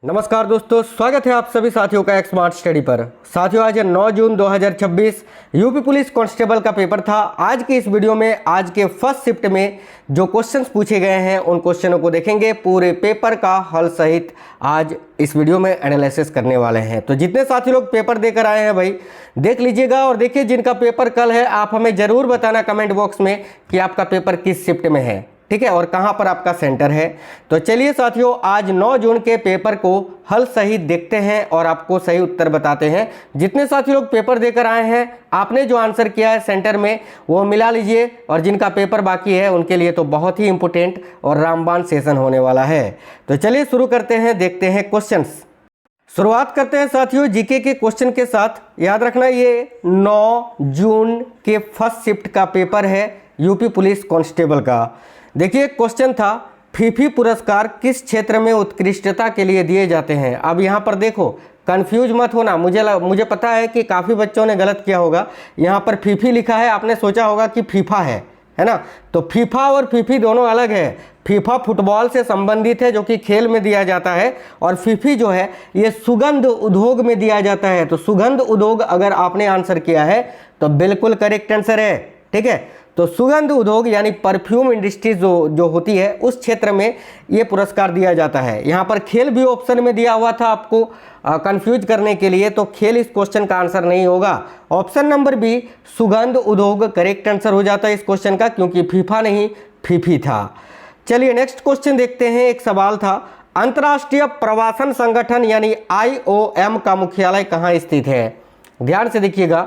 नमस्कार दोस्तों, स्वागत है आप सभी साथियों का एक स्मार्ट स्टडी पर। साथियों, आज 9 जून 2026 यूपी पुलिस कांस्टेबल का पेपर था। आज की इस वीडियो में आज के फर्स्ट शिफ्ट में जो क्वेश्चंस पूछे गए हैं उन क्वेश्चनों को देखेंगे। पूरे पेपर का हल सहित आज इस वीडियो में एनालिसिस करने वाले हैं। तो जितने साथी लोग पेपर देकर आए हैं भाई देख लीजिएगा, और देखिए जिनका पेपर कल है आप हमें ज़रूर बताना कमेंट बॉक्स में कि आपका पेपर किस शिफ्ट में है, ठीक है, और कहां पर आपका सेंटर है। तो चलिए साथियों, आज 9 जून के पेपर को हल सहित देखते हैं और आपको सही उत्तर बताते हैं। जितने साथी लोग पेपर देकर आए हैं आपने जो आंसर किया है सेंटर में वो मिला लीजिए, और जिनका पेपर बाकी है उनके लिए तो बहुत ही इंपॉर्टेंट और रामबाण सेशन होने वाला है। तो चलिए शुरू करते हैं, देखते हैं क्वेश्चंस। शुरुआत करते हैं साथियों जीके के क्वेश्चन के साथ। याद रखना ये 9 जून के फर्स्ट शिफ्ट का पेपर है यूपी पुलिस कांस्टेबल का। देखिए क्वेश्चन था, फीफी पुरस्कार किस क्षेत्र में उत्कृष्टता के लिए दिए जाते हैं। अब यहाँ पर देखो, कंफ्यूज मत होना। मुझे पता है कि काफ़ी बच्चों ने गलत किया होगा। यहाँ पर फीफी लिखा है, आपने सोचा होगा कि फीफा है ना। तो फीफा और फीफी दोनों अलग है। फीफा फुटबॉल से संबंधित है जो कि खेल में दिया जाता है, और फीफी जो है ये सुगंध उद्योग में दिया जाता है। तो सुगंध उद्योग अगर आपने आंसर किया है तो बिल्कुल करेक्ट आंसर है, ठीक है। तो सुगंध उद्योग यानी परफ्यूम इंडस्ट्री जो होती है उस क्षेत्र में ये पुरस्कार दिया जाता है। यहाँ पर खेल भी ऑप्शन में दिया हुआ था आपको कंफ्यूज करने के लिए, तो खेल इस क्वेश्चन का आंसर नहीं होगा। ऑप्शन नंबर बी सुगंध उद्योग करेक्ट आंसर हो जाता है इस क्वेश्चन का, क्योंकि फीफा नहीं फीफी था। चलिए नेक्स्ट क्वेश्चन देखते हैं। एक सवाल था, अंतर्राष्ट्रीय प्रवासन संगठन यानी IOM का मुख्यालय कहाँ स्थित है। ध्यान से देखिएगा,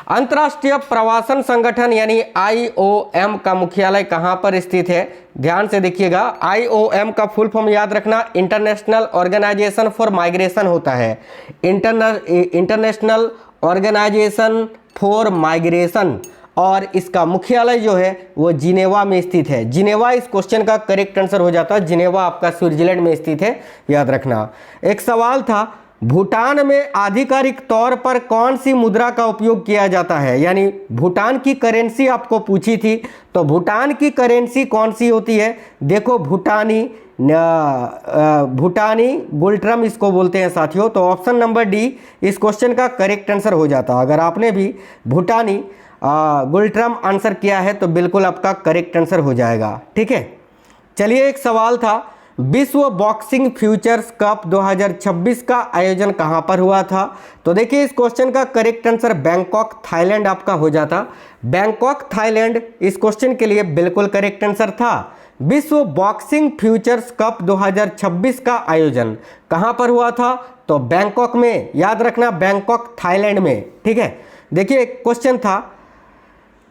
अंतर्राष्ट्रीय प्रवासन संगठन यानी IOM का मुख्यालय कहां पर स्थित है। ध्यान से देखिएगा, IOM का फुल फॉर्म याद रखना, इंटरनेशनल ऑर्गेनाइजेशन फॉर माइग्रेशन होता है। इंटरनेशनल ऑर्गेनाइजेशन फॉर माइग्रेशन, और इसका मुख्यालय जो है वो जिनेवा में स्थित है। जिनेवा इस क्वेश्चन का करेक्ट आंसर हो जाता है। जिनेवा आपका स्विट्जरलैंड में स्थित है, याद रखना। एक सवाल था, भूटान में आधिकारिक तौर पर कौन सी मुद्रा का उपयोग किया जाता है। यानी भूटान की करेंसी आपको पूछी थी, तो भूटान की करेंसी कौन सी होती है। देखो भूटानी गुल्ट्रम इसको बोलते हैं साथियों। तो ऑप्शन नंबर डी इस क्वेश्चन का करेक्ट आंसर हो जाता। अगर आपने भी भूटानी गुल्ट्रम आंसर किया है तो बिल्कुल आपका करेक्ट आंसर हो जाएगा, ठीक है। चलिए एक सवाल था, विश्व बॉक्सिंग फ्यूचर्स कप 2026 का आयोजन कहां पर हुआ था। तो देखिए इस क्वेश्चन का करेक्ट आंसर बैंकॉक थाईलैंड आपका हो जाता। बैंकॉक थाईलैंड इस क्वेश्चन के लिए बिल्कुल करेक्ट आंसर था। विश्व बॉक्सिंग फ्यूचर्स कप 2026 का आयोजन कहां पर हुआ था, तो बैंकॉक में, याद रखना बैंकॉक थाईलैंड में, ठीक है। देखिए क्वेश्चन था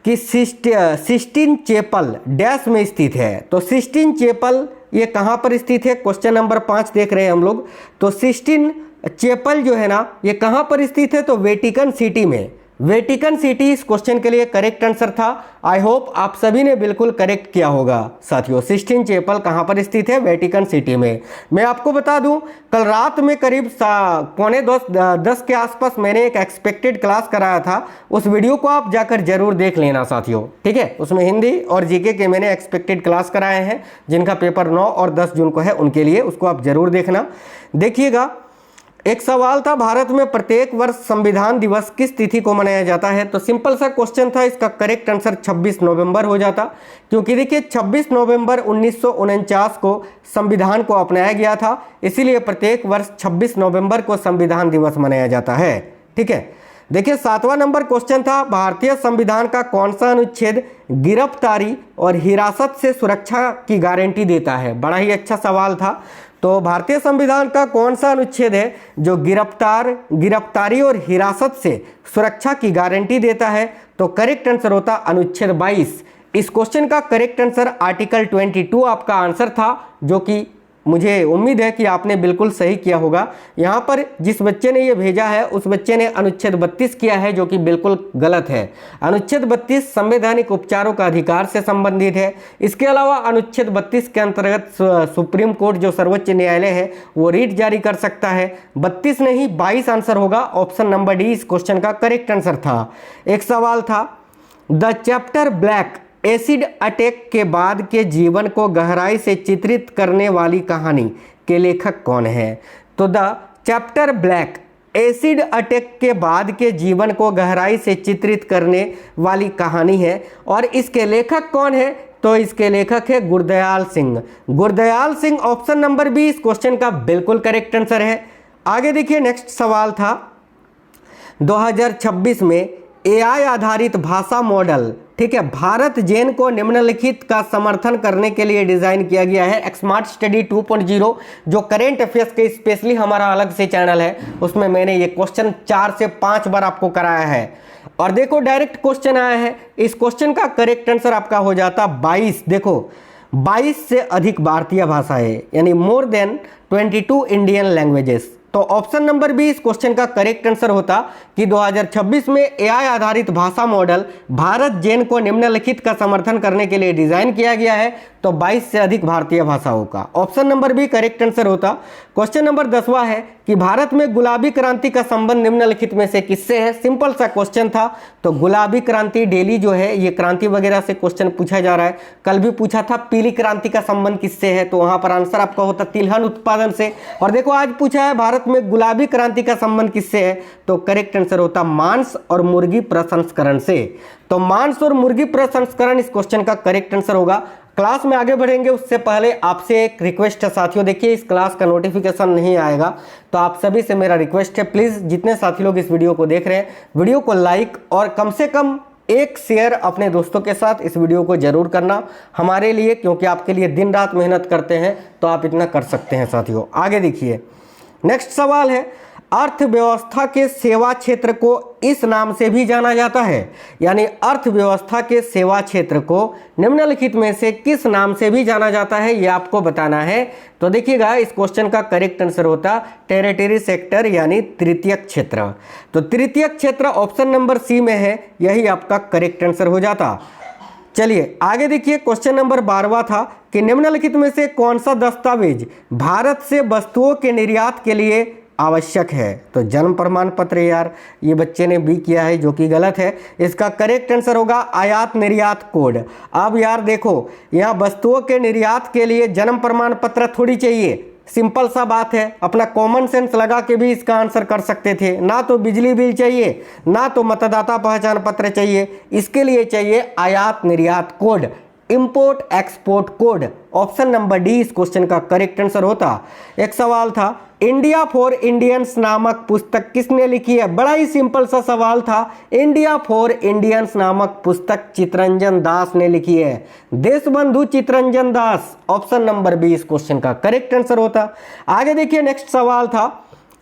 कि सिस्टीन चैपल डैश में स्थित है। तो सिस्टीन चैपल ये कहाँ पर स्थित है, क्वेश्चन नंबर 5 देख रहे हैं हम लोग। तो सिस्टीन चैपल जो है ना ये कहाँ पर स्थित है, तो वेटिकन सिटी में। वेटिकन सिटी इस क्वेश्चन के लिए करेक्ट आंसर था। आई होप आप सभी ने बिल्कुल करेक्ट किया होगा साथियों। सिस्टीन चैपल कहाँ पर स्थित है, वेटिकन सिटी में। मैं आपको बता दूं, कल रात में करीब 9:45 के आसपास मैंने एक एक्सपेक्टेड क्लास कराया था। उस वीडियो को आप जाकर जरूर देख लेना साथियों, ठीक है। उसमें हिंदी और जीके के मैंने एक्सपेक्टेड क्लास कराए हैं। जिनका पेपर 9 और 10 जून को है उनके लिए उसको आप जरूर देखना। देखिएगा एक सवाल था, भारत में प्रत्येक वर्ष संविधान दिवस किस तिथि को मनाया जाता है। तो सिंपल सा क्वेश्चन था, इसका करेक्ट आंसर 26 नवंबर हो जाता, क्योंकि देखिए 26 नवंबर 1949 को संविधान को अपनाया गया था, इसीलिए प्रत्येक वर्ष 26 नवंबर को संविधान दिवस मनाया जाता है, ठीक है। देखिए 7वां नंबर क्वेश्चन था, भारतीय संविधान का कौन सा अनुच्छेद गिरफ्तारी और हिरासत से सुरक्षा की गारंटी देता है। बड़ा ही अच्छा सवाल था। तो भारतीय संविधान का कौन सा अनुच्छेद है जो गिरफ्तारी और हिरासत से सुरक्षा की गारंटी देता है। तो करेक्ट आंसर होता अनुच्छेद 22। इस क्वेश्चन का करेक्ट आंसर आर्टिकल 22 आपका आंसर था, जो कि मुझे उम्मीद है कि आपने बिल्कुल सही किया होगा। यहाँ पर जिस बच्चे ने ये भेजा है उस बच्चे ने अनुच्छेद 32 किया है, जो कि बिल्कुल गलत है। अनुच्छेद 32 संवैधानिक उपचारों का अधिकार से संबंधित है। इसके अलावा अनुच्छेद 32 के अंतर्गत सुप्रीम कोर्ट जो सर्वोच्च न्यायालय है वो रीट जारी कर सकता है। 32 नहीं 22 आंसर होगा। ऑप्शन नंबर डी इस क्वेश्चन का करेक्ट आंसर था। एक सवाल था, the chapter black acid attack के बाद के जीवन को गहराई से चित्रित करने वाली कहानी के लेखक कौन है। तो the chapter black acid attack के बाद के जीवन को गहराई से चित्रित करने वाली कहानी है। और इसके लेखक कौन है? तो इसके लेखक है Gurdayal Singh. Gurdayal Singh option number b इस क्वेश्चन का बिल्कुल करेक्ट आंसर है। आगे देखिए, नेक्स्ट सवाल था 2026 में एआई आधारित भाषा मॉडल, ठीक है, भारत जेन को निम्नलिखित का समर्थन करने के लिए डिजाइन किया गया है। स्मार्ट स्टडी 2.0 जो करेंट अफेयर्स के स्पेशली हमारा अलग से चैनल है, उसमें मैंने ये क्वेश्चन 4 से 5 बार आपको कराया है। और देखो डायरेक्ट क्वेश्चन आया है, इस क्वेश्चन का करेक्ट आंसर आपका हो जाता 22। देखो 22 से अधिक भारतीय भाषाएं, यानी मोर देन 22 इंडियन लैंग्वेजेस। तो ऑप्शन नंबर बी इस क्वेश्चन का करेक्ट आंसर होता कि 2026 में एआई आधारित भाषा मॉडल भारत जेन को निम्नलिखित का समर्थन करने के लिए डिजाइन किया गया है। तो 22 से अधिक भारतीय भाषाओं का option number B correct answer होता। क्वेश्चन नंबर 10वां है कि भारत में गुलाबी क्रांति का संबंध निम्नलिखित में से किससे है? सिंपल सा क्वेश्चन था। तो गुलाबी क्रांति डेली जो है ये क्रांति वगैरह से क्वेश्चन पूछा जा रहा है। कल भी पूछा था पीली क्रांति का संबंध किससे है, तो वहां पर आंसर आपका होता तिलहन उत्पादन से। और देखो आज पूछा है भारत में गुलाबी क्रांति का संबंध किससे है, तो करेक्ट आंसर होता मांस और मुर्गी प्रसंस्करण से। तो मांस और मुर्गी प्रसंस्करण इस क्वेश्चन का करेक्ट आंसर होगा। क्लास में आगे बढ़ेंगे उससे पहले आपसे एक रिक्वेस्ट है साथियों, देखिए इस क्लास का नोटिफिकेशन नहीं आएगा, तो आप सभी से मेरा रिक्वेस्ट है प्लीज जितने साथी लोग इस वीडियो को देख रहे हैं, वीडियो को लाइक और कम से कम एक शेयर अपने दोस्तों के साथ इस वीडियो को जरूर करना हमारे लिए, क्योंकि आपके लिए दिन रात मेहनत करते हैं, तो आप इतना कर सकते हैं साथियों। आगे देखिए, नेक्स्ट सवाल है अर्थव्यवस्था के सेवा क्षेत्र को इस नाम से भी जाना जाता है, यानी अर्थव्यवस्था के सेवा क्षेत्र को निम्नलिखित में से किस नाम से भी जाना जाता है, ये आपको बताना है। तो देखिएगा इस क्वेश्चन का करेक्ट आंसर होता टेरिटरी सेक्टर, यानी तृतीयक क्षेत्र। तो तृतीयक क्षेत्र ऑप्शन नंबर सी में है, यही आपका करेक्ट आंसर हो जाता। चलिए आगे देखिए, क्वेश्चन नंबर 12वां था कि निम्नलिखित में से कौन सा दस्तावेज भारत से वस्तुओं के निर्यात के लिए आवश्यक है? तो जन्म प्रमाण पत्र, यार ये बच्चे ने भी किया है जो कि गलत है। इसका करेक्ट आंसर होगा आयात निर्यात कोड। अब यार देखो यहाँ वस्तुओं के निर्यात के लिए जन्म प्रमाण पत्र थोड़ी चाहिए, सिंपल सा बात है, अपना कॉमन सेंस लगा के भी इसका आंसर कर सकते थे। ना तो बिजली बिल चाहिए, ना तो मतदाता पहचान पत्र चाहिए, इसके लिए चाहिए आयात निर्यात code, import export code. Option number D इस क्वेश्चन का करेक्ट आंसर होता। एक सवाल था इंडिया फॉर इंडियंस नामक पुस्तक किसने लिखी है? बड़ा ही सिंपल सा सवाल था। इंडिया फॉर इंडियंस नामक पुस्तक चितरंजन दास ने लिखी है, देशबंधु चितरंजन दास। ऑप्शन नंबर बी इस क्वेश्चन का करेक्ट आंसर होता। आगे देखिए, नेक्स्ट सवाल था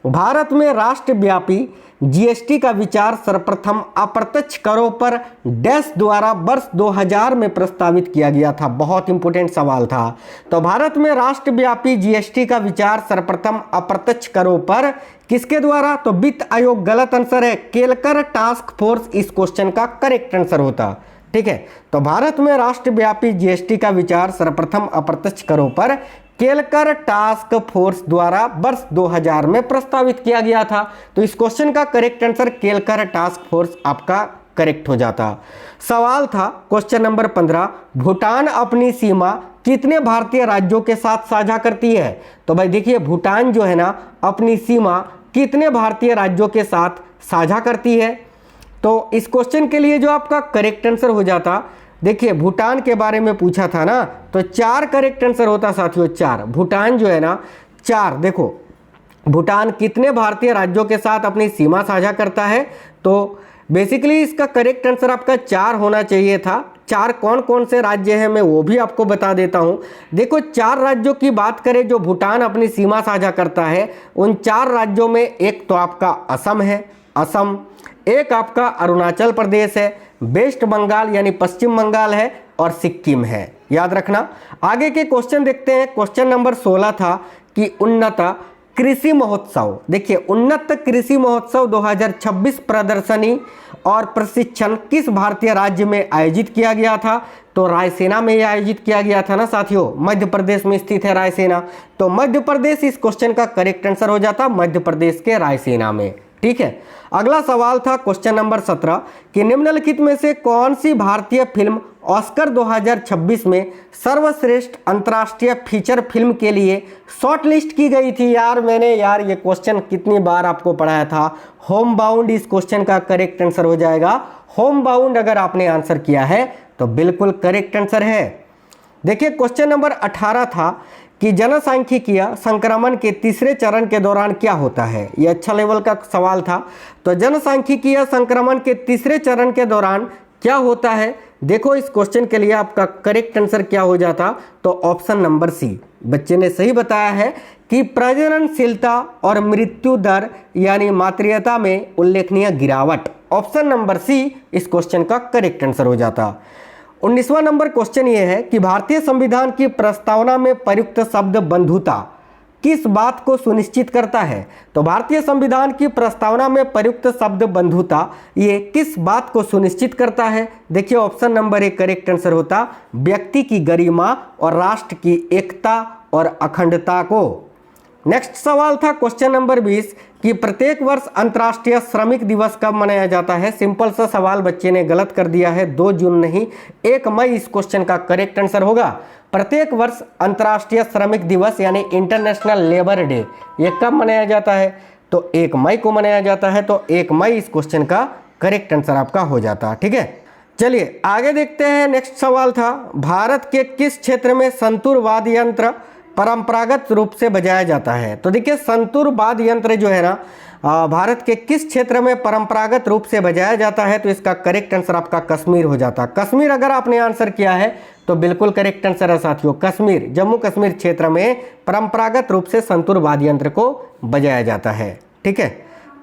भारत में राष्ट्रव्यापी जीएसटी का विचार सर्वप्रथम अप्रत्यक्ष करों पर डैश द्वारा वर्ष 2000 में प्रस्तावित किया गया था। बहुत इंपॉर्टेंट सवाल था। तो भारत में राष्ट्रव्यापी जीएसटी का विचार सर्वप्रथम अप्रत्यक्ष करों पर किसके द्वारा? तो वित्त आयोग गलत आंसर है, केलकर टास्क फोर्स इस क्वेश्चन का करेक्ट आंसर होता। ठीक है, तो भारत में राष्ट्रव्यापी जीएसटी का विचार सर्वप्रथम अप्रत्यक्ष करों पर केलकर टास्क फोर्स द्वारा वर्ष 2000 में प्रस्तावित किया गया था। तो इस क्वेश्चन का correct answer Kelkar task force आपका करेक्ट हो जाता। सवाल था क्वेश्चन नंबर 15, भूटान अपनी सीमा कितने भारतीय राज्यों के साथ साझा करती है? तो भाई देखिए भूटान जो है ना अपनी सीमा कितने भारतीय राज्यों के साथ साझा करती है? तो इस क्वेश्चन के लिए जो आपका करेक्ट आंसर हो जाता, देखिए भूटान के बारे में पूछा था ना, तो 4 करेक्ट आंसर होता साथियों, 4। भूटान जो है ना 4, देखो भूटान कितने भारतीय राज्यों के साथ अपनी सीमा साझा करता है? तो बेसिकली इसका करेक्ट आंसर आपका 4 होना चाहिए था। 4 कौन कौन से राज्य हैं मैं वो भी आपको बता देता हूं। देखो 4 राज्यों की बात करें जो भूटान अपनी सीमा साझा करता है, उन 4 राज्यों में एक तो आपका असम है, असम, एक आपका अरुणाचल प्रदेश है, वेस्ट बंगाल यानी पश्चिम बंगाल है, और सिक्किम है। याद रखना। आगे के क्वेश्चन देखते हैं। क्वेश्चन नंबर 16 था कि उन्नत कृषि महोत्सव, देखिए उन्नत कृषि महोत्सव 2026 प्रदर्शनी और प्रशिक्षण किस भारतीय राज्य में आयोजित किया गया था? तो रायसेना में यह आयोजित किया गया था ना साथियों, मध्य प्रदेश में स्थित है रायसेना। तो मध्य प्रदेश इस क्वेश्चन का करेक्ट आंसर हो जाता, मध्य प्रदेश के रायसेना में। ठीक है। अगला सवाल था क्वेश्चन नंबर 17 कि निम्नलिखित में से कौन सी भारतीय फिल्म ऑस्कर 2026 में सर्वश्रेष्ठ अंतर्राष्ट्रीय फीचर फिल्म के लिए शॉर्ट लिस्ट की गई थी। यार मैंने ये क्वेश्चन कितनी बार आपको पढ़ाया था। होम बाउंड इस क्वेश्चन का करेक्ट आंसर हो जाएगा। होम बाउंड अगर आपने आंसर किया है तो बिल्कुल करेक्ट आंसर है। देखिए क्वेश्चन नंबर 18 था कि जनसांख्यिकीय संक्रमण के तीसरे चरण के दौरान क्या होता है। यह अच्छा लेवल का सवाल था। तो जनसांख्यिकीय संक्रमण के तीसरे चरण के दौरान क्या होता है, देखो इस क्वेश्चन के लिए आपका करेक्ट आंसर क्या हो जाता, तो ऑप्शन नंबर सी। बच्चे ने सही बताया है कि प्रजननशीलता और मृत्यु दर यानी मातृत्वता में उल्लेखनीय गिरावट। ऑप्शन नंबर सी इस क्वेश्चन का करेक्ट आंसर हो जाता। 19वां नंबर क्वेश्चन ये है कि भारतीय संविधान की प्रस्तावना में प्रयुक्त शब्द बंधुता किस बात को सुनिश्चित करता है। तो भारतीय संविधान की प्रस्तावना में प्रयुक्त शब्द बंधुता ये किस बात को सुनिश्चित करता है। देखिए option number A correct answer होता, व्यक्ति की गरिमा और राष्ट्र की एकता और अखंडता को। नेक्स्ट सवाल था क्वेश्चन नंबर 20 कि प्रत्येक वर्ष अंतर्राष्ट्रीय श्रमिक दिवस कब मनाया जाता है। सिंपल सा सवाल बच्चे ने गलत कर दिया है, 2 जून नहीं 1 मई इस क्वेश्चन का करेक्ट आंसर होगा। प्रत्येक वर्ष अंतर्राष्ट्रीय श्रमिक दिवस यानी इंटरनेशनल लेबर डे ये कब मनाया जाता है, तो 1 मई को मनाया जाता है। तो 1 मई इस क्वेश्चन का करेक्ट आंसर आपका हो जाता। ठीक है, चलिए आगे देखते हैं। नेक्स्ट सवाल था भारत के किस क्षेत्र में संतूर वाद्य यंत्र परंपरागत रूप से बजाया जाता है। तो देखिए संतूर वाद्य यंत्र जो है ना भारत के किस क्षेत्र में परंपरागत रूप से बजाया जाता है, तो इसका करेक्ट आंसर आपका कश्मीर हो जाता। कश्मीर अगर आपने आंसर किया है तो बिल्कुल करेक्ट आंसर है साथियों। कश्मीर, जम्मू कश्मीर क्षेत्र में परंपरागत रूप से संतूर वाद्य यंत्र को बजाया जाता है। ठीक है,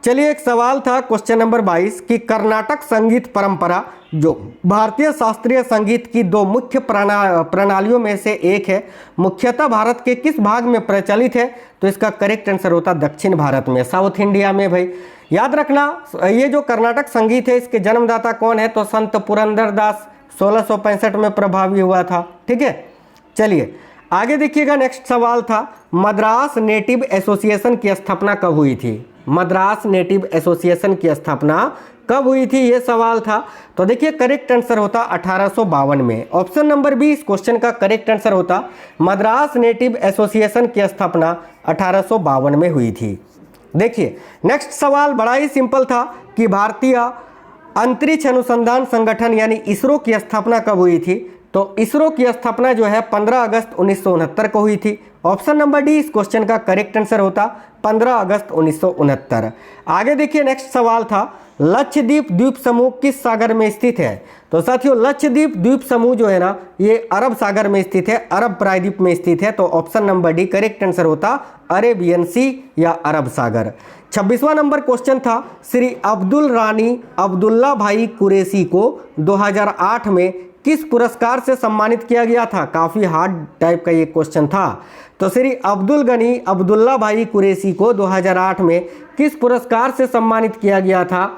चलिए एक सवाल था क्वेश्चन नंबर 22 कि कर्नाटक संगीत परंपरा जो भारतीय शास्त्रीय संगीत की 2 मुख्य प्रणालियों में से एक है, मुख्यतः भारत के किस भाग में प्रचलित है। तो इसका करेक्ट आंसर होता दक्षिण भारत में, साउथ इंडिया में। भाई याद रखना ये जो कर्नाटक संगीत है इसके जन्मदाता कौन है, तो संत पुरंदरदास 1665 में प्रभावी हुआ था। ठीक है, चलिए आगे देखिएगा। नेक्स्ट सवाल था मद्रास नेटिव एसोसिएशन की स्थापना कब हुई थी। मद्रास नेटिव एसोसिएशन की स्थापना कब हुई थी, ये सवाल था। तो देखिए करेक्ट आंसर होता 1852 में। ऑप्शन नंबर बी इस क्वेश्चन का करेक्ट आंसर होता, मद्रास नेटिव एसोसिएशन की स्थापना 1852 में हुई थी। देखिए नेक्स्ट सवाल बड़ा ही सिंपल था कि भारतीय अंतरिक्ष अनुसंधान संगठन यानी इसरो की स्थापना कब हुई थी। तो इसरो की स्थापना जो है 15 अगस्त 1969 को हुई थी। ऑप्शन नंबर डी इस क्वेश्चन का करेक्ट आंसर होता 15 अगस्त 1969। आगे देखिए नेक्स्ट सवाल था लक्षद्वीप द्वीप समूह किस सागर में स्थित है। तो साथियों लक्षद्वीप द्वीप समूह जो है ना ये अरब सागर में स्थित है, अरब प्रायद्वीप में स्थित है। तो option number D correct answer होता अरेबियन सी या अरब सागर। 26वां नंबर क्वेश्चन था श्री अब्दुल रानी अब्दुल्ला भाई कुरैशी को 2008 में किस पुरस्कार से सम्मानित किया गया था। काफ़ी हार्ड टाइप का ये क्वेश्चन था। तो श्री अब्दुल गनी अब्दुल्ला भाई कुरैशी को 2008 में किस पुरस्कार से सम्मानित किया गया था।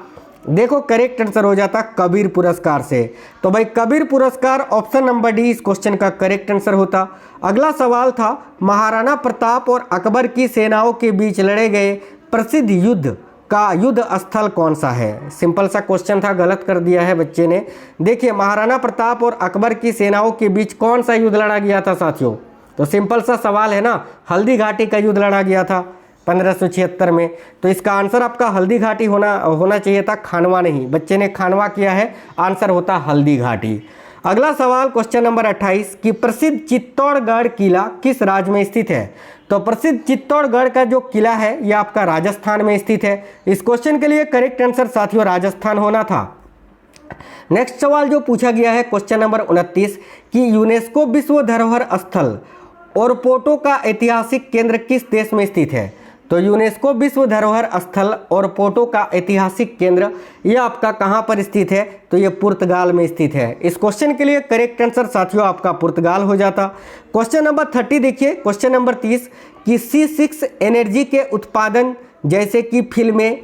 देखो करेक्ट आंसर हो जाता कबीर पुरस्कार से। तो भाई कबीर पुरस्कार ऑप्शन नंबर डी इस क्वेश्चन का करेक्ट आंसर होता। अगला सवाल था महाराणा प्रताप और अकबर की सेनाओं के बीच लड़े गए प्रसिद्ध युद्ध का युद्ध स्थल कौन सा है। सिंपल सा क्वेश्चन था, गलत कर दिया है बच्चे ने। देखिए महाराणा प्रताप और अकबर की सेनाओं के बीच कौन सा युद्ध लड़ा गया था साथियों। तो सिंपल सा सवाल है ना, हल्दी घाटी का युद्ध लड़ा गया था 1576 में। तो इसका आंसर आपका हल्दी घाटी होना चाहिए था, खानवा नहीं। बच्चे ने खानवा किया है, आंसर होता हल्दी घाटी। अगला सवाल क्वेश्चन नंबर 28 कि प्रसिद्ध चित्तौड़गढ़ किला किस राज्य में स्थित है। तो प्रसिद्ध चित्तौड़गढ़ का जो किला है यह आपका राजस्थान में स्थित है। इस क्वेश्चन के लिए करेक्ट आंसर साथियों राजस्थान होना था। नेक्स्ट सवाल जो पूछा गया है क्वेश्चन नंबर 29 कि यूनेस्को विश्व धरोहर स्थल ओरपोटो का ऐतिहासिक केंद्र किस देश में स्थित है। तो यूनेस्को विश्व धरोहर स्थल ओरपोटो का ऐतिहासिक केंद्र यह आपका कहां पर स्थित है। तो ये पुर्तगाल में स्थित है। इस क्वेश्चन के लिए करेक्ट आंसर साथियों आपका पुर्तगाल हो जाता। क्वेश्चन नंबर 30 देखिए। क्वेश्चन नंबर 30 कि C6 एनर्जी के उत्पादन जैसे कि फिल्में,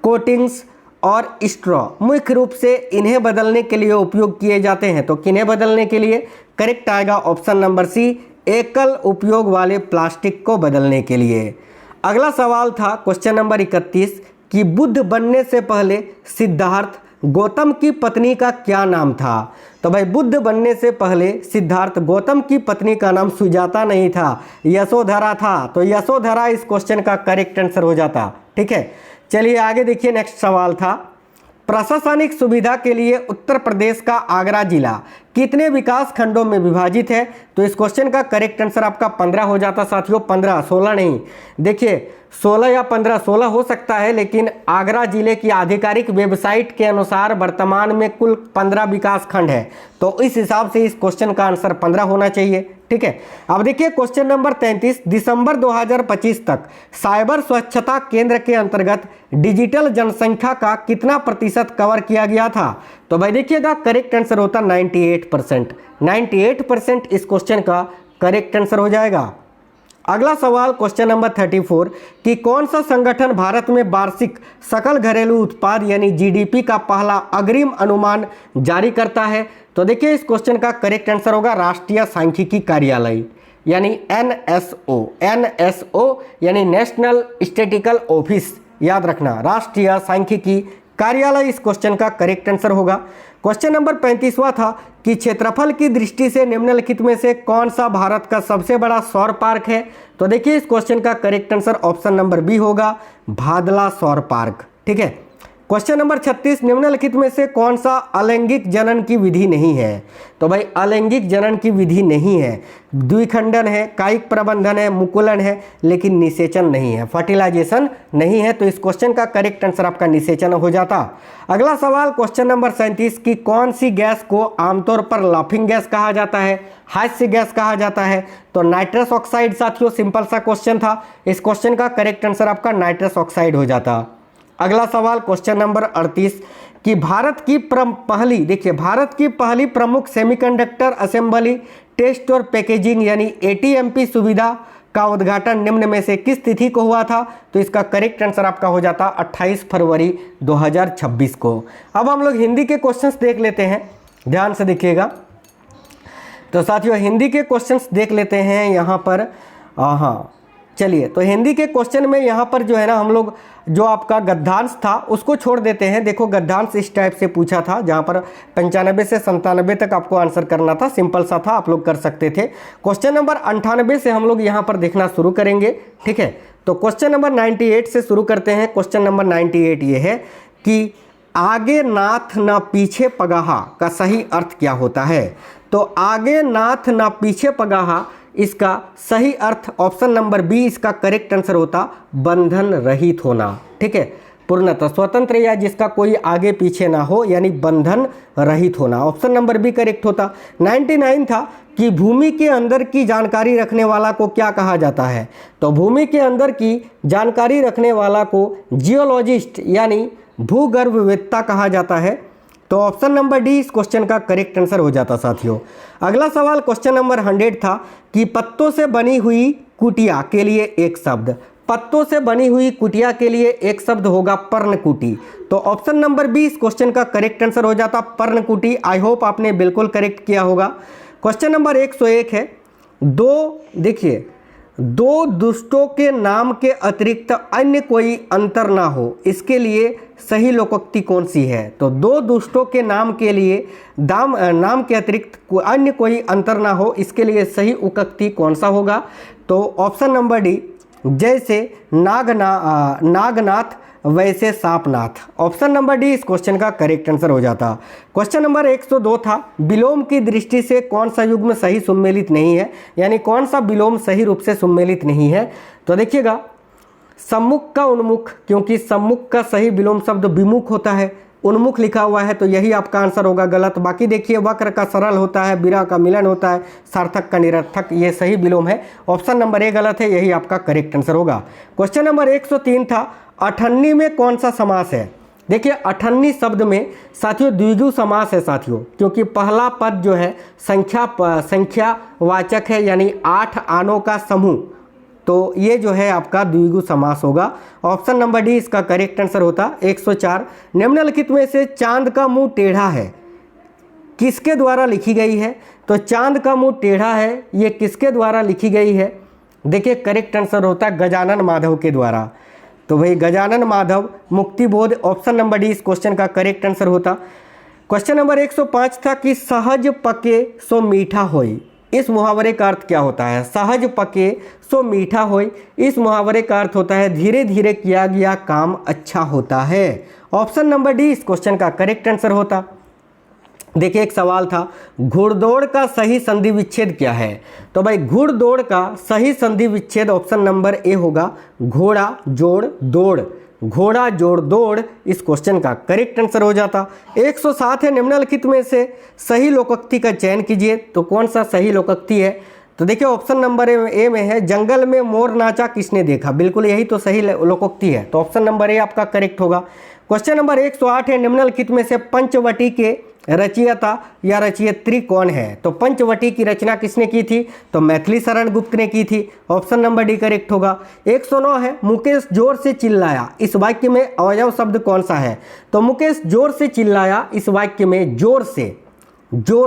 कोटिंग्स और स्ट्रॉ मुख्य रूप से इन्हें बदलने के लिए उपयोग किए जाते हैं। तो किन्हें बदलने के लिए करेक्ट आएगा ऑप्शन नंबर सी, एकल उपयोग वाले प्लास्टिक को बदलने के लिए। अगला सवाल था क्वेश्चन नंबर 31 कि बुद्ध बनने से पहले सिद्धार्थ गौतम की पत्नी का क्या नाम था। तो भाई बुद्ध बनने से पहले सिद्धार्थ गौतम की पत्नी का नाम सुजाता नहीं था, यशोधरा था। तो यशोधरा इस क्वेश्चन का करेक्ट आंसर हो जाता। ठीक है, चलिए आगे देखिए। नेक्स्ट सवाल था, प्रशासनिक सुविधा के लिए उत्तर प्रदेश का आगरा जिला कितने विकास खंडों में विभाजित है। तो इस क्वेश्चन का करेक्ट आंसर आपका 15 हो जाता साथियों। 15, 16 नहीं। देखिए 16 या 15, 16 हो सकता है, लेकिन आगरा जिले की आधिकारिक वेबसाइट के अनुसार वर्तमान में कुल 15 विकास खंड है। तो इस हिसाब से इस क्वेश्चन का आंसर 15 होना चाहिए। ठीक है, अब देखिए क्वेश्चन नंबर 33, दिसंबर 2025 तक साइबर स्वच्छता केंद्र के अंतर्गत डिजिटल जनसंख्या का कितना प्रतिशत कवर किया गया था। तो भाई देखिएगा करेक्ट आंसर होता 98%। 98% इस क्वेश्चन का करेक्ट आंसर हो जाएगा। अगला सवाल क्वेश्चन नंबर 34 कि कौन सा संगठन भारत में वार्षिक सकल घरेलू उत्पाद यानी जीडीपी का पहला अग्रिम अनुमान जारी करता है। तो देखिए इस क्वेश्चन का करेक्ट आंसर होगा राष्ट्रीय सांख्यिकी कार्यालय यानी एनएसओ। एनएसओ यानी नेशनल स्टैटिस्टिकल ऑफिस, याद रखना, राष्ट्रीय सांख्यिकी कार्यालय इस क्वेश्चन का करेक्ट आंसर होगा। क्वेश्चन नंबर 35वां था कि क्षेत्रफल की दृष्टि से निम्नलिखित में से कौन सा भारत का सबसे बड़ा सौर पार्क है। तो देखिए इस क्वेश्चन का correct answer option number b होगा, भादला सौर पार्क। ठीक है, क्वेश्चन नंबर 36, निम्नलिखित में से कौन सा अलैंगिक जनन की विधि नहीं है। तो भाई अलैंगिक जनन की विधि नहीं है, द्विखंडन है, कायिक प्रबंधन है, मुकुलन है, लेकिन निषेचन नहीं है, फर्टिलाइजेशन नहीं है। तो इस क्वेश्चन का करेक्ट आंसर आपका निषेचन हो जाता। अगला सवाल क्वेश्चन नंबर 37 की कौन सी गैस को आमतौर पर लाफिंग गैस कहा जाता है, हास्य गैस कहा जाता है। तो नाइट्रस ऑक्साइड साथियों, सिंपल सा क्वेश्चन था। इस क्वेश्चन का करेक्ट आंसर आपका नाइट्रस ऑक्साइड हो जाता। अगला सवाल क्वेश्चन नंबर 38 कि भारत की पहली प्रमुख सेमीकंडक्टर असेंबली टेस्ट और पैकेजिंग यानी एटीएमपी सुविधा का उद्घाटन निम्न में से किस तिथि को हुआ था। तो इसका करेक्ट आंसर आपका हो जाता 28 फरवरी 2026 को। अब हम लोग हिंदी के क्वेश्चंस देख लेते हैं, ध्यान से देखिएगा। तो साथियों हिंदी के क्वेश्चंस देख लेते हैं यहाँ पर। हाँ चलिए, तो हिंदी के क्वेश्चन में यहाँ पर जो है ना, हम लोग जो आपका गद्यांश था उसको छोड़ देते हैं। देखो गद्यांश इस टाइप से पूछा था, जहाँ पर 95 से 97 तक आपको आंसर करना था, सिंपल सा था, आप लोग कर सकते थे। क्वेश्चन नंबर 98 से हम लोग यहाँ पर देखना शुरू करेंगे। ठीक है, तो क्वेश्चन नंबर 98 से शुरू करते हैं। क्वेश्चन नंबर 98 ये है कि आगे नाथ ना पीछे पगाहा का सही अर्थ क्या होता है। तो आगे नाथ ना पीछे पगाहा, इसका सही अर्थ ऑप्शन नंबर बी इसका करेक्ट आंसर होता बंधन रहित होना। ठीक है, पूर्णतः स्वतंत्र या जिसका कोई आगे पीछे ना हो, यानी बंधन रहित होना। ऑप्शन नंबर बी करेक्ट होता। 99 था कि भूमि के अंदर की जानकारी रखने वाला को क्या कहा जाता है। तो भूमि के अंदर की जानकारी रखने वाला को जियोलॉजिस्ट यानी भूगर्भवेत्ता कहा जाता है। तो ऑप्शन नंबर डी इस क्वेश्चन का करेक्ट आंसर हो जाता साथियों। अगला सवाल क्वेश्चन नंबर 100 था कि पत्तों से बनी हुई कुटिया के लिए एक शब्द। पत्तों से बनी हुई कुटिया के लिए एक शब्द होगा पर्णकुटी। तो ऑप्शन नंबर बी इस क्वेश्चन का करेक्ट आंसर हो जाता पर्णकुटी। आई होप आपने बिल्कुल करेक्ट किया होगा। क्वेश्चन नंबर 101 है, दो दुष्टों के नाम के अतिरिक्त अन्य कोई अंतर ना हो, इसके लिए सही लोकोक्ति कौन सी है। तो दो दुष्टों के नाम के लिए नाम के अतिरिक्त अन्य कोई अंतर ना हो, इसके लिए सही उक्ति कौन सा होगा। तो ऑप्शन नंबर डी, जैसे नागनाथ वैसे सांपनाथ। ऑप्शन नंबर डी इस क्वेश्चन का करेक्ट आंसर हो जाता। क्वेश्चन नंबर 102 था, विलोम की दृष्टि से कौन सा युग्म सही सुमेलित नहीं है, यानी कौन सा विलोम सही रूप से सुमेलित नहीं है। तो देखिएगा सम्मुख का उन्मुख, क्योंकि सम्मुख का सही विलोम शब्द विमुख होता है, उन्मुख लिखा हुआ है, तो यही आपका आंसर होगा गलत। बाकी देखिए वक्र का सरल होता है, विरा का मिलन होता है, सार्थक का निरर्थक, ये सही विलोम है। ऑप्शन नंबर ए गलत है, यही आपका करेक्ट आंसर होगा। क्वेश्चन नंबर 103 था, अठन्नी में कौन सा समास है। देखिए अठन्नी शब्द में साथियों द्विगु समास है साथियों, क्योंकि पहला पद जो है संख्यावाचक है, यानी 8 आनों का समूह, तो ये जो है आपका द्विगु समास होगा। ऑप्शन नंबर डी इसका करेक्ट आंसर होता। 104, निम्नलिखित में से चांद का मुंह टेढ़ा है, किसके द्वारा लिखी गई है। तो चांद का मुंह टेढ़ा है, ये किसके द्वारा लिखी गई है। देखिए करेक्ट आंसर होता गजानन माधव के द्वारा। तो भाई Gajanan Madhav Muktibodh, option number D इस क्वेश्चन का करेक्ट आंसर होता। क्वेश्चन नंबर 105 था कि सहज पके सो मीठा होई, इस मुहावरे का अर्थ क्या होता है? सहज पके सो मीठा होई, इस मुहावरे का अर्थ होता है धीरे धीरे किया गया काम अच्छा होता है। ऑप्शन नंबर डी इस क्वेश्चन का करेक्ट आंसर होता। देखिए एक सवाल था, घुड़दौड़ का सही संधि विच्छेद क्या है? तो भाई घुड़दौड़ का सही संधि विच्छेद ऑप्शन नंबर ए होगा घोड़ा जोड़ दौड़, घोड़ा जोड़ दौड़ इस क्वेश्चन का करेक्ट आंसर हो जाता। 107 है, निम्नलिखित में से सही लोकोक्ति का चयन कीजिए। तो कौन सा सही लोकोक्ति है? तो देखिए ऑप्शन नंबर ए में है जंगल में मोर नाचा किसने देखा, बिल्कुल यही तो सही लोकोक्ति है, तो ऑप्शन नंबर ए आपका करेक्ट होगा। क्वेश्चन नंबर 108 है, निम्नलिखित में से पंचवटी के रचयिता या रचयित्री कौन है? तो पंचवटी की रचना किसने की थी? तो मैथिली शरण गुप्त ने की थी, ऑप्शन नंबर डी करेक्ट होगा। 109 है, मुकेश जोर से चिल्लाया, इस वाक्य में अवयव शब्द कौन सा है? तो मुकेश जोर से चिल्लाया, इस वाक्य में जोर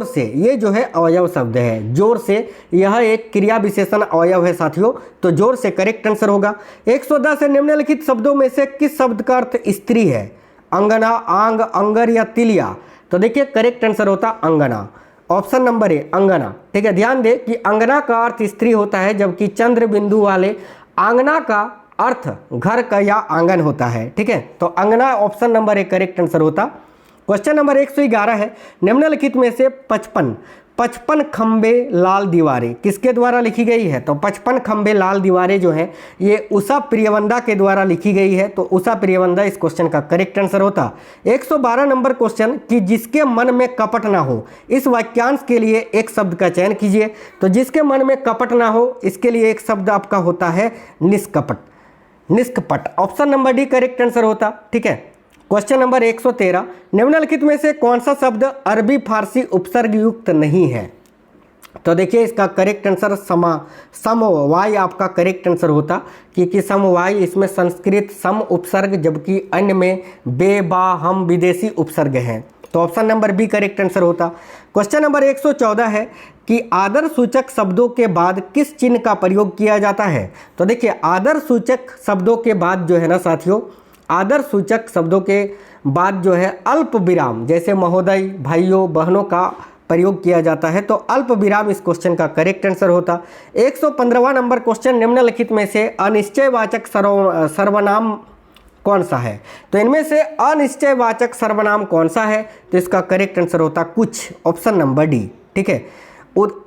से ये जो है अवयव शब्द है, जोर से यह एक क्रिया विशेषण अवयव है साथियों, तो जोर से करेक्ट आंसर होगा। 110 है, निम्नलिखित शब्दों में से किस शब्द का अर्थ स्त्री है? अंगना, आंग, अंगर या तिलिया? तो देखिए करेक्ट आंसर होता अंगना, ऑप्शन नंबर ए अंगना। ठीक है, ध्यान दे कि अंगना का अर्थ स्त्री होता है, जबकि चंद्र बिंदु वाले आंगना का अर्थ घर का या आंगन होता है। ठीक है, तो अंगना option number A correct answer होता। क्वेश्चन नंबर 111 है, निम्नलिखित में से 55 खंबे लाल दीवारें किसके द्वारा लिखी गई है? तो 55 खंबे लाल दीवारें जो है ये उषा प्रियवंदा के द्वारा लिखी गई है, तो उषा प्रियवंदा इस क्वेश्चन का करेक्ट आंसर होता। 112 नंबर क्वेश्चन कि जिसके मन में कपट ना हो, इस वाक्यांश के लिए एक शब्द का चयन कीजिए। तो जिसके मन में कपट ना हो, इसके लिए एक शब्द आपका होता है निष्कपट, option number D correct answer होता। ठीक है, क्वेश्चन नंबर 113, निम्नलिखित में से कौन सा शब्द अरबी फारसी उपसर्ग युक्त नहीं है? तो देखिए इसका करेक्ट आंसर समवाय आपका करेक्ट आंसर होता, क्योंकि समवाय इसमें संस्कृत सम उपसर्ग, जबकि अन्य में बे, बा, हम विदेशी उपसर्ग हैं, तो option number B correct answer होता। क्वेश्चन नंबर 114 है कि आदर सूचक शब्दों के बाद किस चिन्ह का प्रयोग किया जाता है? तो देखिए आदर सूचक शब्दों के बाद जो है ना साथियों, आदर सूचक शब्दों के बाद जो है अल्प विराम, जैसे महोदय, भाइयों, बहनों का प्रयोग किया जाता है, तो अल्प विराम इस क्वेश्चन का करेक्ट आंसर होता। 115वां नंबर क्वेश्चन, निम्नलिखित में से अनिश्चयवाचक सर्वनाम कौन सा है? तो इनमें से अनिश्चयवाचक सर्वनाम कौन सा है? तो इसका करेक्ट आंसर होता कुछ, ऑप्शन नंबर डी। ठीक है,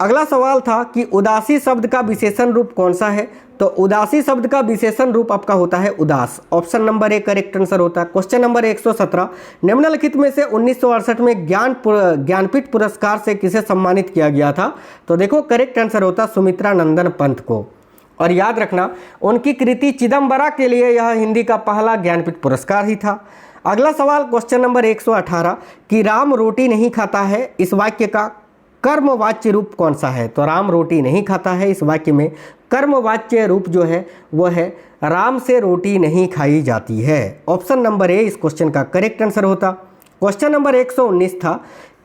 अगला सवाल था कि उदासी शब्द का विशेषण रूप कौन सा है? तो उदासी शब्द का विशेषण रूप आपका होता है उदास, option number A correct answer होता है। क्वेश्चन नंबर 117, निम्नलिखित में से 1968 में ज्ञानपीठ पुरस्कार से किसे सम्मानित किया गया था? तो देखो करेक्ट आंसर होता सुमित्रा नंदन पंत को, और याद रखना उनकी कृति चिदम्बरा के लिए यह हिंदी का पहला ज्ञानपीठ पुरस्कार ही था। अगला सवाल क्वेश्चन नंबर 118 कि राम रोटी नहीं खाता है, इस वाक्य का कर्मवाच्य रूप कौन सा है? तो राम रोटी नहीं खाता है, इस वाक्य में कर्मवाच्य रूप जो है वह है राम से रोटी नहीं खाई जाती है, ऑप्शन नंबर ए इस क्वेश्चन का करेक्ट आंसर होता। क्वेश्चन नंबर 119 था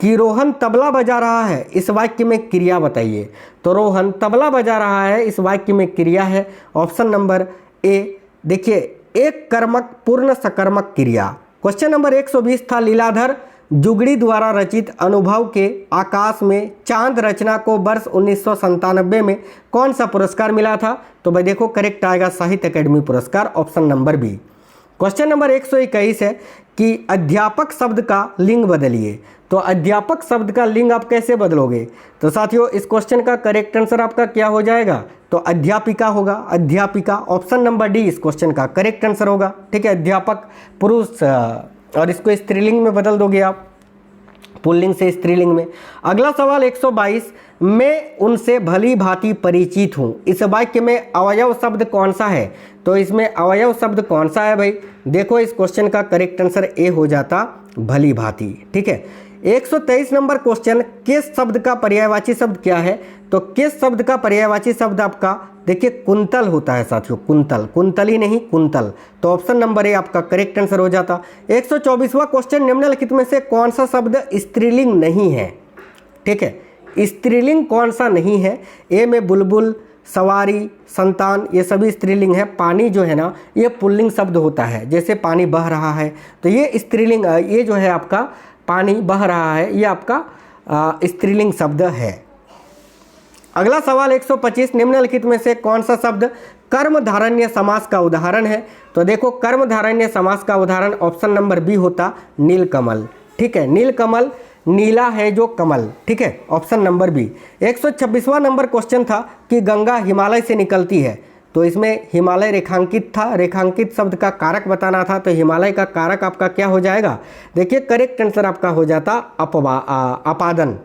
कि रोहन तबला बजा रहा है, इस वाक्य में क्रिया बताइए। तो रोहन तबला बजा रहा है, इस वाक्य में क्रिया है, ऑप्शन नंबर ए। देखिए एक कर्मक पूर्ण सकर्मक क्रिया। क्वेश्चन नंबर 120 था लीलाधर जुगड़ी द्वारा रचित अनुभव के आकाश में चांद रचना को वर्ष 1997 में कौन सा पुरस्कार मिला था? तो भाई देखो करेक्ट आएगा साहित्य अकेडमी पुरस्कार, option number b. Question number 121 है कि अध्यापक शब्द का लिंग बदलिए। तो अध्यापक शब्द का लिंग आप कैसे बदलोगे? तो साथियों इस क्वेश्चन का करेक्ट आंसर आपका क्या हो जाएगा? तो अध्यापिका होगा, अध्यापिका, ऑप्शन नंबर डी इस क्वेश्चन का करेक्ट आंसर होगा। ठीक है, अध्यापक पुरुष, और इसको स्त्रीलिंग में बदल दोगे आप, पुल्लिंग से स्त्रीलिंग में। अगला सवाल 122, मैं उनसे भली भांति परिचित हूँ, इस वाक्य में अवयव शब्द कौन सा है? तो इसमें अवयव शब्द कौन सा है भाई? देखो इस क्वेश्चन का करेक्ट आंसर ए हो जाता भली भांति। ठीक है, 123 नंबर क्वेश्चन, किस शब्द का पर्यायवाची शब्द क्या है? तो किस शब्द का पर्यायवाची शब्द आपका देखिए कुंतल होता है साथियों, कुंतल, कुंतली नहीं कुंतल, तो ऑप्शन नंबर ए आपका करेक्ट आंसर हो जाता। 124वां क्वेश्चन, निम्नलिखित में से कौन सा शब्द स्त्रीलिंग नहीं है? ठीक है, स्त्रीलिंग कौन सा नहीं है? ए में बुलबुल, सवारी, संतान, ये सभी स्त्रीलिंग है। पानी जो है ना ये पुल्लिंग शब्द होता है, जैसे पानी बह रहा है तो ये स्त्रीलिंग, ये जो है आपका पानी बह रहा है ये आपका स्त्रीलिंग शब्द है। अगला सवाल 125, निम्नलिखित में से कौन सा शब्द कर्मधारण्य समास का उदाहरण है? तो देखो कर्मधारण्य समास का उदाहरण ऑप्शन नंबर बी होता नीलकमल। ठीक है, नीलकमल, नीला है जो कमल। ठीक है, ऑप्शन नंबर बी। 126वां नंबर क्वेश्चन था कि गंगा हिमालय से निकलती है, तो इसमें हिमालय रेखांकित था, रेखांकित शब्द का कारक बताना था, तो हिमालय का कारक आपका क्या हो जाएगा? देखिए करेक्ट आंसर आपका हो जाता अपादन,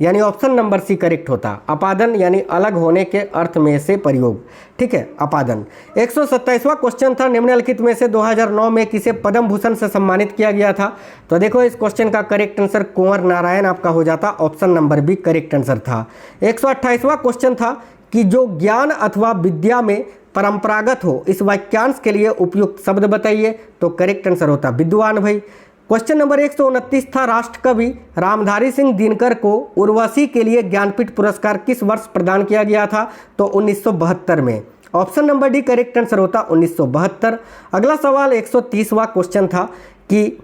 यानी ऑप्शन नंबर सी करेक्ट होता। अपादन यानी अलग होने के अर्थ में से प्रयोग। ठीक है, अपादन। 127वां क्वेश्चन था, निम्नलिखित में से 2009 में किसे पद्म भूषण से सम्मानित किया गया था? तो देखो इस क्वेश्चन का करेक्ट आंसर कुंवर नारायण आपका हो जाता, option number B correct answer था। 128वां क्वेश्चन था कि जो ज्ञान अथवा विद्या में परंपरागत हो, इस वाक्यांश के लिए उपयुक्त शब्द बताइए, तो करेक्ट आंसर होता विद्वान भाई। क्वेश्चन नंबर 129 था, राष्ट्रकवि रामधारी सिंह दिनकर को उर्वशी के लिए ज्ञानपीठ पुरस्कार किस वर्ष प्रदान किया गया था? तो 1972 में। Option number D correct answer होता 1972। अगला सवाल 130वां क्वेश्चन था कि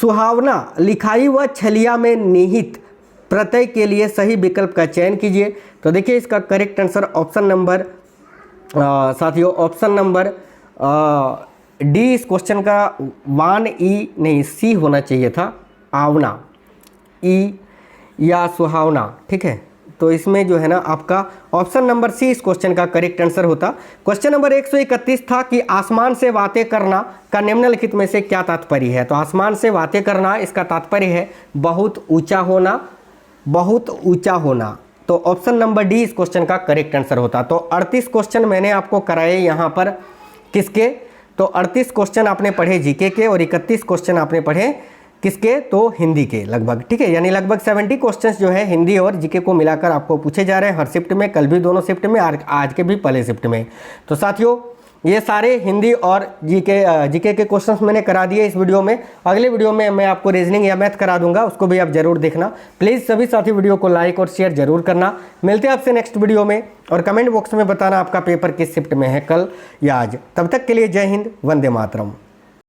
सुहावना लिखाई व छलिया में निहित प्रत्यय के लिए सही विकल्प का चयन कीजिए। तो देखिए इसका करेक्ट आंसर ऑप्शन नंबर साथियों ऑप्शन नंबर डी इस क्वेश्चन का 1E नहीं सी होना चाहिए था, आवना, ई या सुहावना। ठीक है, तो इसमें जो है ना आपका ऑप्शन नंबर सी इस क्वेश्चन का करेक्ट आंसर होता। क्वेश्चन नंबर 131 था कि आसमान से बातें करना का निम्नलिखित में से क्या तात्पर्य है? तो आसमान से बातें करना इसका तात्पर्य है बहुत ऊंचा होना, बहुत ऊंचा होना। तो ऑप्शन नंबर डी इस क्वेश्चन का करेक्ट आंसर होता। तो 38 क्वेश्चन मैंने आपको कराए यहाँ पर किसके? तो 38 क्वेश्चन आपने पढ़े जीके के और 31 क्वेश्चन आपने पढ़े किसके? तो हिंदी के लगभग। ठीक है, यानी लगभग 70 क्वेश्चंस जो है हिंदी और जीके को मिलाकर आपको पूछे जा रहे हैं हर शिफ्ट में, कल भी दोनों शिफ्ट में, आज के भी पहले शिफ्ट में। तो साथियों ये सारे हिंदी और जीके के क्वेश्चंस मैंने करा दिए इस वीडियो में। अगले वीडियो में मैं आपको रीजनिंग या मैथ करा दूंगा, उसको भी आप जरूर देखना। प्लीज़ सभी साथी वीडियो को लाइक और शेयर जरूर करना। मिलते हैं आपसे नेक्स्ट वीडियो में और कमेंट बॉक्स में बताना आपका पेपर किस शिफ्ट में है, कल या आज। तब तक के लिए जय हिंद, वंदे मातरम।